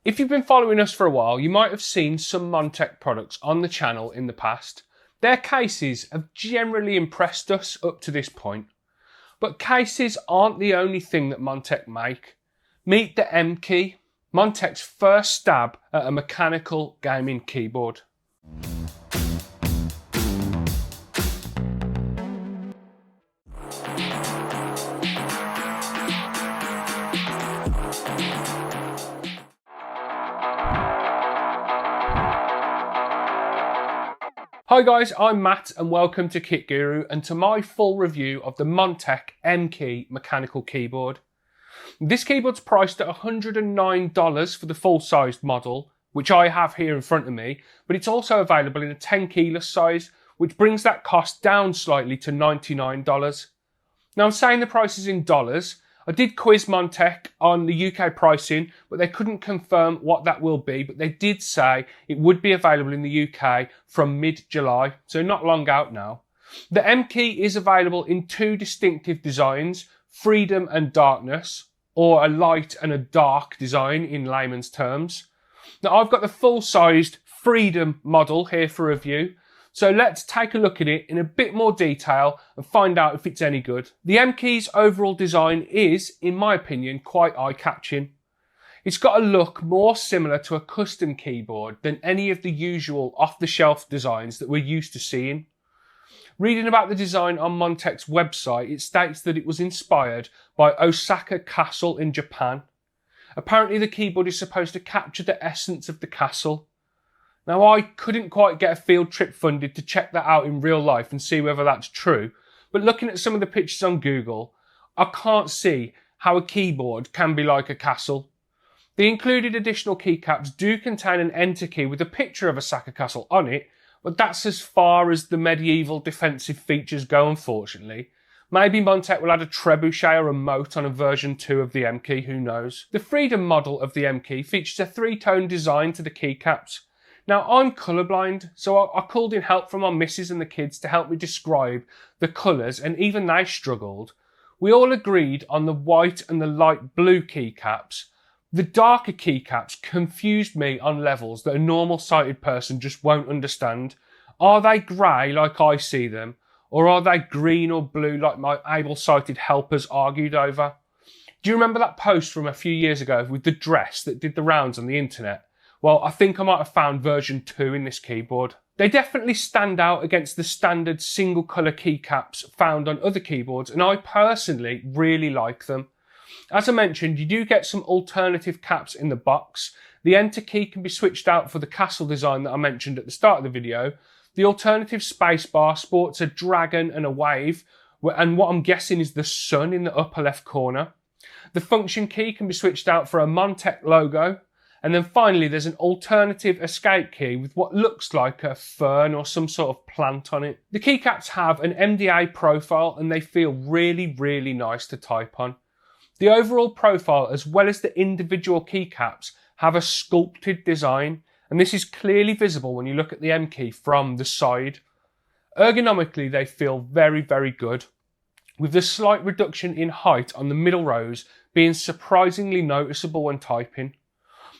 If you've been following us for a while, you might have seen some Montech products on the channel in the past. Their cases have generally impressed us up to this point. But cases aren't the only thing that Montech make. Meet the MKey, Montech's first stab at a mechanical gaming keyboard. Hi guys, I'm Matt and welcome to Kit Guru and to my full review of the Montech MKey mechanical keyboard. This keyboard's priced at $109 for the full-sized model, which I have here in front of me, but it's also available in a 10 keyless size, which brings that cost down slightly to $99. Now I'm saying the price is in dollars. I did quiz Montech on the UK pricing, but they couldn't confirm what that will be, but they did say it would be available in the UK from mid-July, so not long out now. The MKey is available in two distinctive designs, Freedom and Darkness, or a light and a dark design in layman's terms. Now I've got the full-sized Freedom model here for review, so let's take a look at it in a bit more detail and find out if it's any good. The MKey's overall design is, in my opinion, quite eye-catching. It's got a look more similar to a custom keyboard than any of the usual off-the-shelf designs that we're used to seeing. Reading about the design on Montech's website, it states that it was inspired by Osaka Castle in Japan. Apparently the keyboard is supposed to capture the essence of the castle. Now I couldn't quite get a field trip funded to check that out in real life and see whether that's true, but looking at some of the pictures on Google, I can't see how a keyboard can be like a castle. The included additional keycaps do contain an enter key with a picture of Osaka Castle on it, but that's as far as the medieval defensive features go, unfortunately. Maybe Montech will add a trebuchet or a moat on a version 2 of the MKey, who knows. The Freedom model of the MKey features a three-tone design to the keycaps. Now I'm colourblind, so I called in help from my missus and the kids to help me describe the colours, and even they struggled. We all agreed on the white and the light blue keycaps. The darker keycaps confused me on levels that a normal sighted person just won't understand. Are they grey like I see them, or are they green or blue like my able-sighted helpers argued over? Do you remember that post from a few years ago with the dress that did the rounds on the internet? Well, I think I might have found version 2 in this keyboard. They definitely stand out against the standard single colour keycaps found on other keyboards, and I personally really like them. As I mentioned, you do get some alternative caps in the box. The enter key can be switched out for the castle design that I mentioned at the start of the video. The alternative spacebar sports a dragon and a wave, and what I'm guessing is the sun in the upper left corner. The function key can be switched out for a Montech logo. And then finally, there's an alternative escape key with what looks like a fern or some sort of plant on it. The keycaps have an MDA profile and they feel really, really nice to type on. The overall profile, as well as the individual keycaps, have a sculpted design, and this is clearly visible when you look at the MKey from the side. Ergonomically, they feel very, very good, with the slight reduction in height on the middle rows being surprisingly noticeable when typing.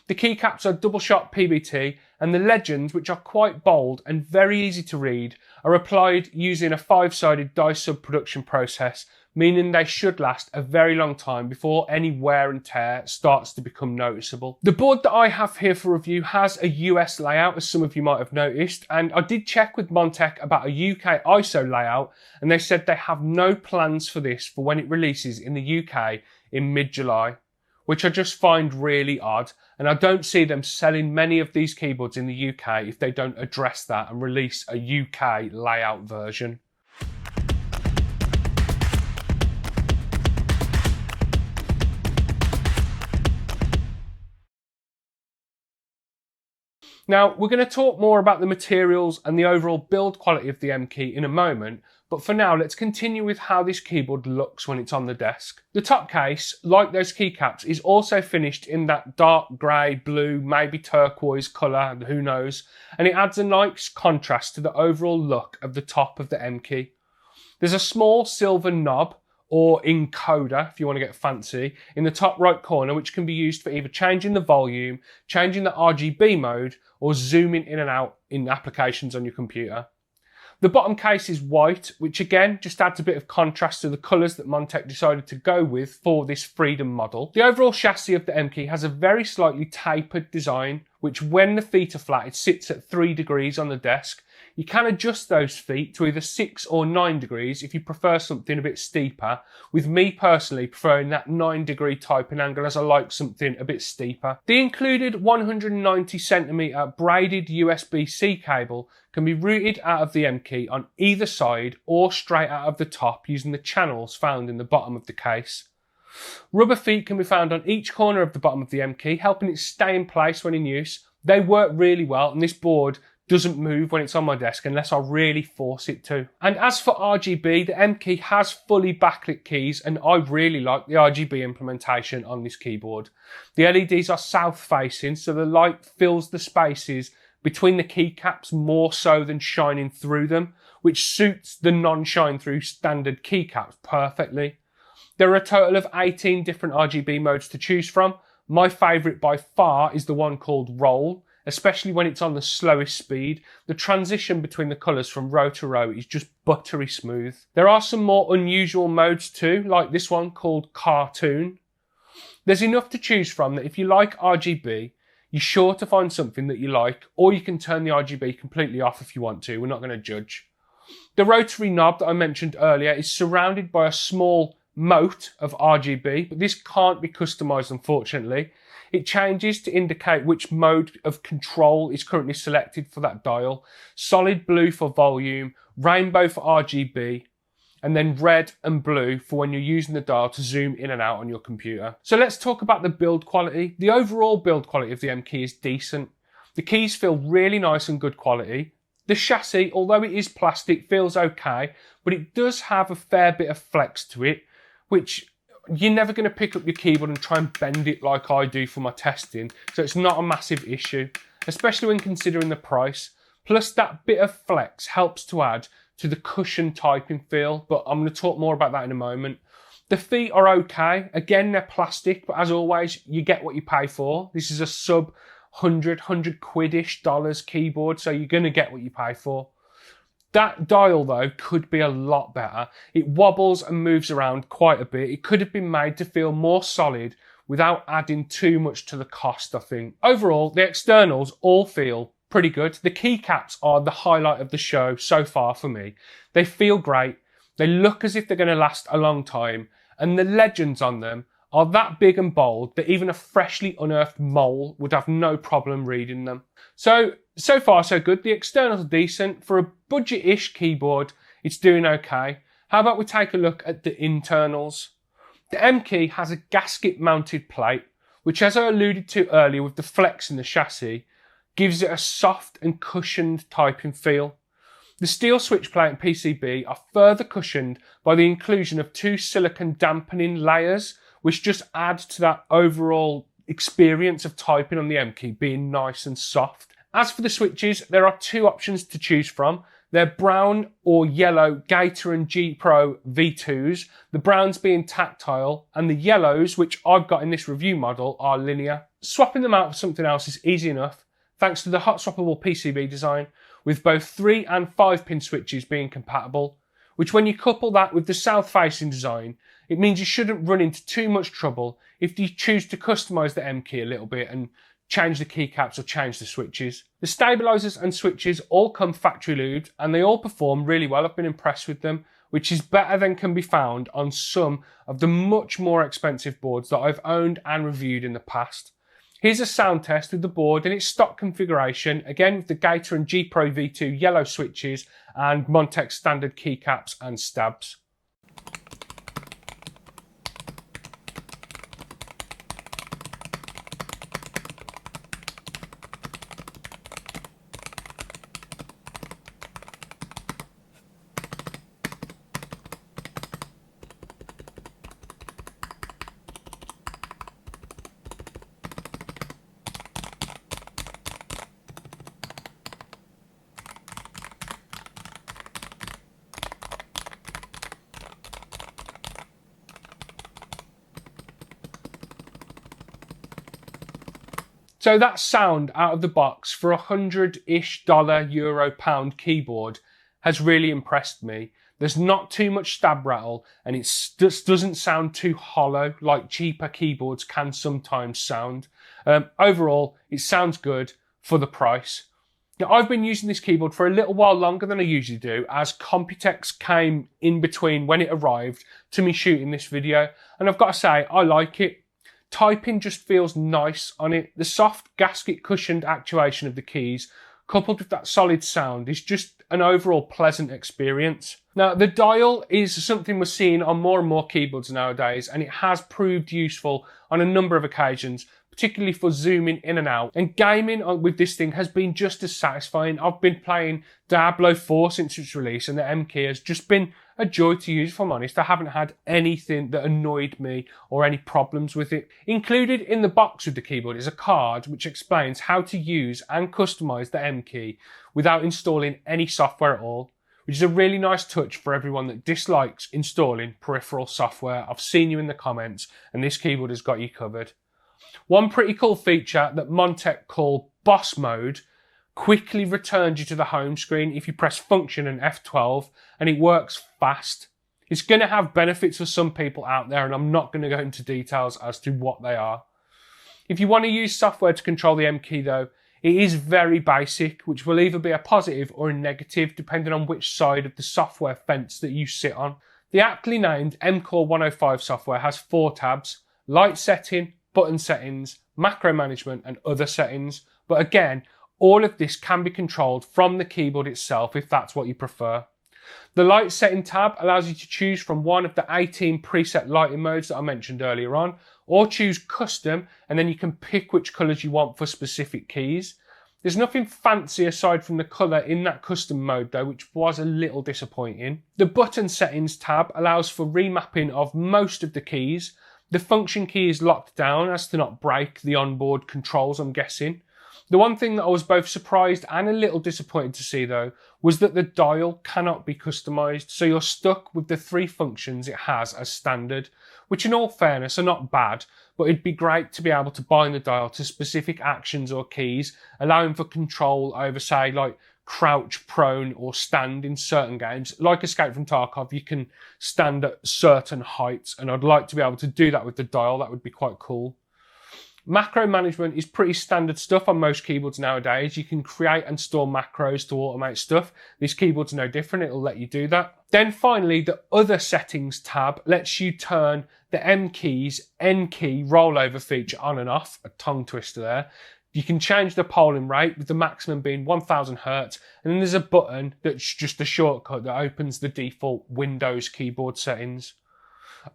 The keycaps are double-shot PBT, and the legends, which are quite bold and very easy to read, are applied using a 5-sided die sub production process, meaning they should last a very long time before any wear and tear starts to become noticeable. The board that I have here for review has a US layout, as some of you might have noticed, and I did check with Montech about a UK ISO layout, and they said they have no plans for this for when it releases in the UK in mid-July, which I just find really odd, and I don't see them selling many of these keyboards in the UK if they don't address that and release a UK layout version. Now, we're going to talk more about the materials and the overall build quality of the MKey in a moment, but for now, let's continue with how this keyboard looks when it's on the desk. The top case, like those keycaps, is also finished in that dark grey, blue, maybe turquoise colour, who knows, and it adds a nice contrast to the overall look of the top of the MKey. There's a small silver knob or encoder, if you want to get fancy, in the top right corner, which can be used for either changing the volume, changing the RGB mode, or zooming in and out in applications on your computer. The bottom case is white, which again just adds a bit of contrast to the colours that Montech decided to go with for this Freedom model. The overall chassis of the MKey has a very slightly tapered design, which when the feet are flat, it sits at 3 degrees on the desk. You can adjust those feet to either 6 or 9 degrees if you prefer something a bit steeper, with me personally preferring that 9-degree typing angle as I like something a bit steeper. The included 190cm braided USB-C cable can be routed out of the MKey on either side or straight out of the top using the channels found in the bottom of the case. Rubber feet can be found on each corner of the bottom of the MKey, helping it stay in place when in use. They work really well, and this board doesn't move when it's on my desk unless I really force it to. And as for RGB, the MKey has fully backlit keys, and I really like the RGB implementation on this keyboard. The LEDs are south facing, so the light fills the spaces between the keycaps more so than shining through them, which suits the non-shine through standard keycaps perfectly. There are a total of 18 different RGB modes to choose from. My favourite by far is the one called Roll, especially when it's on the slowest speed. The transition between the colours from row to row is just buttery smooth. There are some more unusual modes too, like this one called Cartoon. There's enough to choose from that if you like RGB, you're sure to find something that you like, or you can turn the RGB completely off if you want to. We're not going to judge. The rotary knob that I mentioned earlier is surrounded by a small moat of RGB, but this can't be customised unfortunately. It changes to indicate which mode of control is currently selected for that dial. Solid blue for volume, rainbow for RGB, and then red and blue for when you're using the dial to zoom in and out on your computer. So let's talk about the build quality. The overall build quality of the MKey is decent. The keys feel really nice and good quality. The chassis, although it is plastic, feels okay, but it does have a fair bit of flex to it, which you're never going to pick up your keyboard and try and bend it like I do for my testing, so it's not a massive issue, especially when considering the price. Plus that bit of flex helps to add to the cushion typing feel, but I'm going to talk more about that in a moment. The feet are okay. Again, they're plastic, but as always, you get what you pay for. This is a sub 100 quid-ish dollars keyboard, so you're going to get what you pay for. That dial though could be a lot better. It wobbles and moves around quite a bit. It could have been made to feel more solid without adding too much to the cost, I think. Overall, the externals all feel pretty good. The keycaps are the highlight of the show so far for me. They feel great. They look as if they're going to last a long time. And the legends on them are that big and bold that even a freshly unearthed mole would have no problem reading them. So far so good. The externals are decent. For a budget-ish keyboard, it's doing okay. How about we take a look at the internals? The MKey has a gasket-mounted plate, which, as I alluded to earlier with the flex in the chassis, gives it a soft and cushioned typing feel. The steel switch plate and PCB are further cushioned by the inclusion of 2 silicone dampening layers, which just add to that overall experience of typing on the MKey being nice and soft. As for the switches, there are 2 options to choose from. They're brown or yellow Gator and G Pro V2s, the browns being tactile, and the yellows, which I've got in this review model, are linear. Swapping them out for something else is easy enough, thanks to the hot swappable PCB design, with both 3 and 5 pin switches being compatible, which when you couple that with the south-facing design, it means you shouldn't run into too much trouble if you choose to customise the MKey a little bit and change the keycaps or change the switches. The stabilisers and switches all come factory lubed and they all perform really well. I've been impressed with them, which is better than can be found on some of the much more expensive boards that I've owned and reviewed in the past. Here's a sound test with the board in its stock configuration, again with the Gator and G Pro V2 yellow switches and Montech standard keycaps and stabs. So that sound out of the box for $100-ish, euro, pound keyboard has really impressed me. There's not too much stab rattle, and it just doesn't sound too hollow like cheaper keyboards can sometimes sound. Overall, it sounds good for the price. Now, I've been using this keyboard for a little while longer than I usually do, as Computex came in between when it arrived to me shooting this video, and I've got to say, I like it. Typing just feels nice on it. The soft gasket cushioned actuation of the keys, coupled with that solid sound, is just an overall pleasant experience. Now, the dial is something we're seeing on more and more keyboards nowadays, and it has proved useful on a number of occasions, particularly for zooming in and out. And gaming with this thing has been just as satisfying. I've been playing Diablo 4 since its release, and the MKey has just been a joy to use, if I'm honest. I haven't had anything that annoyed me or any problems with it. Included in the box with the keyboard is a card which explains how to use and customize the MKey without installing any software at all, which is a really nice touch for everyone that dislikes installing peripheral software. I've seen you in the comments, and this keyboard has got you covered. One pretty cool feature that Montech call Boss Mode quickly returns you to the home screen if you press Function and F12, and it works fast. It's going to have benefits for some people out there, and I'm not going to go into details as to what they are. If you want to use software to control the MKey though, it is very basic, which will either be a positive or a negative depending on which side of the software fence that you sit on. The aptly named MCore 105 software has 4 tabs: light setting, button settings, macro management, and other settings. But again, all of this can be controlled from the keyboard itself if that's what you prefer. The light setting tab allows you to choose from one of the 18 preset lighting modes that I mentioned earlier on, or choose custom, and then you can pick which colours you want for specific keys. There's nothing fancy aside from the colour in that custom mode though, which was a little disappointing. The button settings tab allows for remapping of most of the keys. The function key is locked down as to not break the onboard controls, I'm guessing. The one thing that I was both surprised and a little disappointed to see though was that the dial cannot be customised, so you're stuck with the 3 functions it has as standard, which in all fairness are not bad, but it'd be great to be able to bind the dial to specific actions or keys, allowing for control over, say, like crouch, prone, or stand in certain games. Like Escape from Tarkov, you can stand at certain heights, and I'd like to be able to do that with the dial. That would be quite cool. Macro management is pretty standard stuff on most keyboards nowadays. You can create and store macros to automate stuff. This keyboard's no different, it'll let you do that. Then finally, the other settings tab lets you turn the MKey's N-key rollover feature on and off, a tongue twister there. You can change the polling rate, with the maximum being 1000 Hz, and then there's a button that's just a shortcut that opens the default Windows keyboard settings.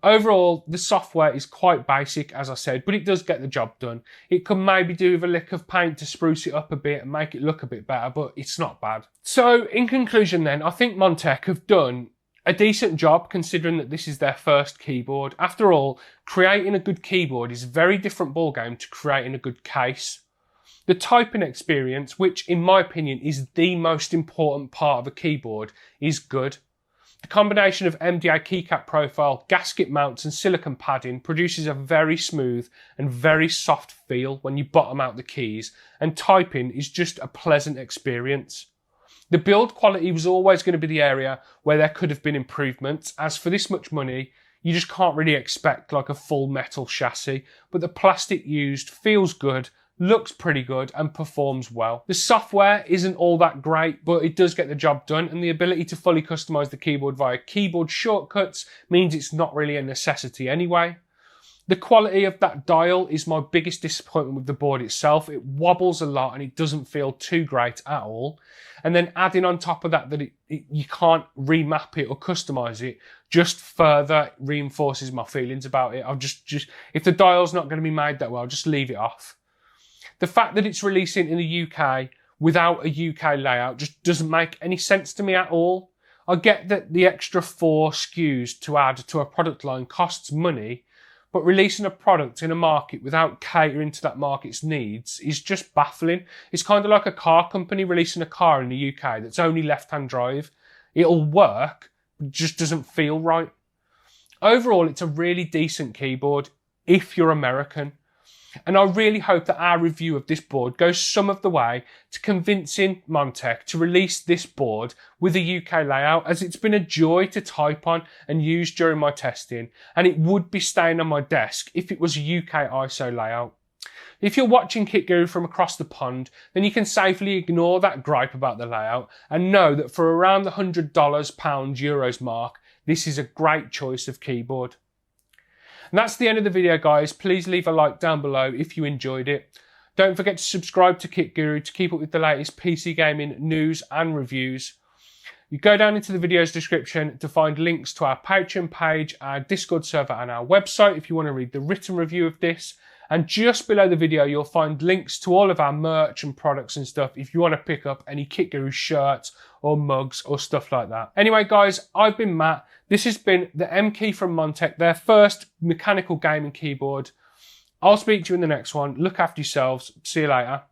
Overall, the software is quite basic, as I said, but it does get the job done. It could maybe do with a lick of paint to spruce it up a bit and make it look a bit better, but it's not bad. So, in conclusion then, I think Montech have done a decent job considering that this is their first keyboard. After all, creating a good keyboard is a very different ballgame to creating a good case. The typing experience, which in my opinion is the most important part of a keyboard, is good. The combination of MDA keycap profile, gasket mounts and silicone padding produces a very smooth and very soft feel when you bottom out the keys, and typing is just a pleasant experience. The build quality was always going to be the area where there could have been improvements, as for this much money you just can't really expect like a full metal chassis, but the plastic used feels good, looks pretty good and performs well. The software isn't all that great, but it does get the job done, and the ability to fully customize the keyboard via keyboard shortcuts means it's not really a necessity anyway. The quality of that dial is my biggest disappointment with the board itself. It wobbles a lot and it doesn't feel too great at all. And then adding on top of that you can't remap it or customize it just further reinforces my feelings about it. I'll just if the dial's not going to be made that well, I'll just leave it off. The fact that it's releasing in the UK without a UK layout just doesn't make any sense to me at all. I get that the extra 4 SKUs to add to a product line costs money, but releasing a product in a market without catering to that market's needs is just baffling. It's kind of like a car company releasing a car in the UK that's only left-hand drive. It'll work, but it just doesn't feel right. Overall, it's a really decent keyboard if you're American. And I really hope that our review of this board goes some of the way to convincing Montech to release this board with a UK layout, as it's been a joy to type on and use during my testing, and it would be staying on my desk if it was a UK ISO layout. If you're watching Kit Guru from across the pond, then you can safely ignore that gripe about the layout and know that for around the $100, pounds, euros mark, this is a great choice of keyboard. And that's the end of the video, guys. Please leave a like down below if you enjoyed it. Don't forget to subscribe to Kit Guru to keep up with the latest PC gaming news and reviews. You go down into the video's description to find links to our Patreon page, our Discord server and our website if you want to read the written review of this. And just below the video, you'll find links to all of our merch and products and stuff if you want to pick up any Kit Guru shirts or mugs or stuff like that. Anyway, guys, I've been Matt. This has been the MKey from Montech, their first mechanical gaming keyboard. I'll speak to you in the next one. Look after yourselves. See you later.